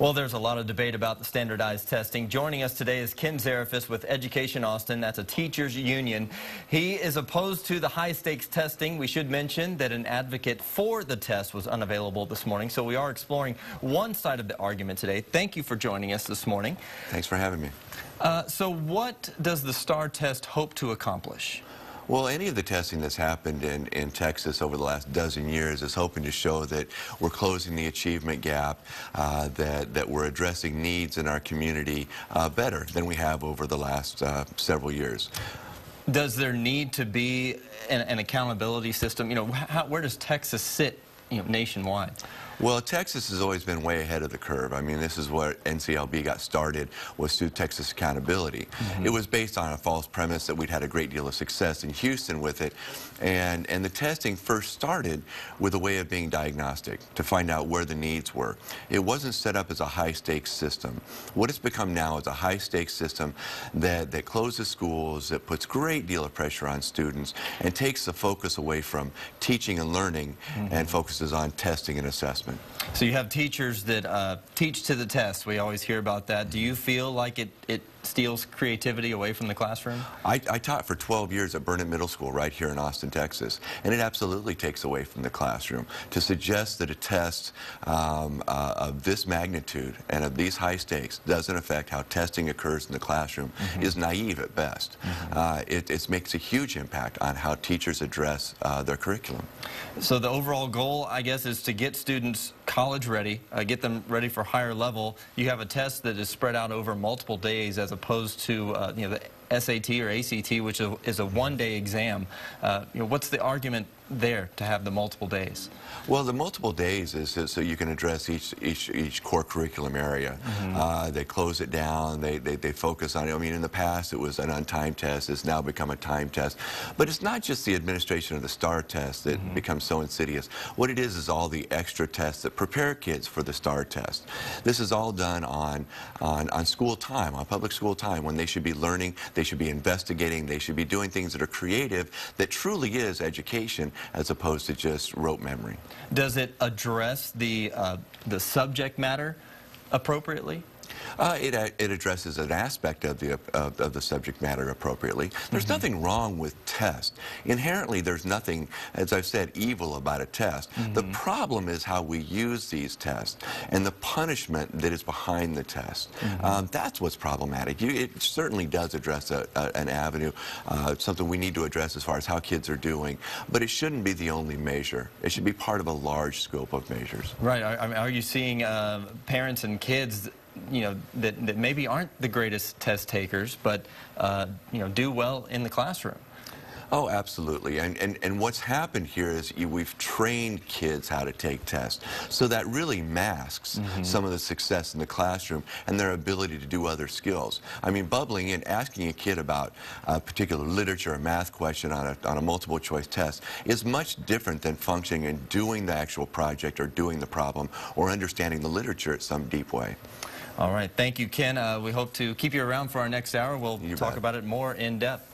Well, there's a lot of debate about the standardized testing. Joining us today is Ken Zarifis with Education Austin. That's a teachers union. He is opposed to the high-stakes testing. We should mention that an advocate for the test was unavailable this morning, so we are exploring one side of the argument today. Thank you for joining us this morning. Thanks for having me. So what does the STAAR test hope to accomplish? Well, any of the testing that's happened in Texas over the last dozen years is hoping to show that we're closing the achievement gap, that we're addressing needs in our community better than we have over the last several years. Does there need to be an accountability system? You know, where does Texas sit, nationwide? Well, Texas has always been way ahead of the curve. I mean, this is where NCLB got started, was through Texas accountability. It was based on a false premise that we'd had a great deal of success in Houston with it. And the testing first started with a way of being diagnostic, to find out where the needs were. It wasn't set up as a high-stakes system. What it's become now is a high-stakes system that closes schools, that puts a great deal of pressure on students, and takes the focus away from teaching and learning and focuses on testing and assessment. So you have teachers that teach to the test. We always hear about that. Do you feel like it steals creativity away from the classroom? I taught for 12 years at Burnett Middle School right here in Austin, Texas, and it absolutely takes away from the classroom. To suggest that a test of this magnitude and of these high stakes doesn't affect how testing occurs in the classroom is naive at best. It makes a huge impact on how teachers address their curriculum. So the overall goal, I guess, is to get students college ready, get them ready for higher level. You have a test that is spread out over multiple days as opposed to the SAT or ACT, which is a one-day exam. What's the argument there to have the multiple days? Well, the multiple days is so you can address each core curriculum area. They close it down. They focus on it. I mean, in the past it was an untimed test. It's now become a timed test. But it's not just the administration of the STAAR test that becomes so insidious. What it is all the extra tests that prepare kids for the STAAR test. This is all done on school time, on public school time, when they should be learning, they should be investigating, they should be doing things that are creative, that truly is education, as opposed to just rote memory. Does it address the subject matter appropriately? It addresses an aspect of the subject matter appropriately. There's nothing wrong with tests. Inherently, there's nothing, as I've said, evil about a test. The problem is how we use these tests and the punishment that is behind the test. That's what's problematic. It certainly does address an avenue, something we need to address as far as how kids are doing, but it shouldn't be the only measure. It should be part of a large scope of measures. Right. Are you seeing parents and kids that maybe aren't the greatest test takers, but do well in the classroom? Oh, absolutely. And what's happened here is we've trained kids how to take tests. So that really masks some of the success in the classroom and their ability to do other skills. I mean, bubbling in, asking a kid about a particular literature or math question on a multiple choice test is much different than functioning and doing the actual project or doing the problem or understanding the literature in some deep way. All right. Thank you, Ken. We hope to keep you around for our next hour. We'll talk about it more in depth.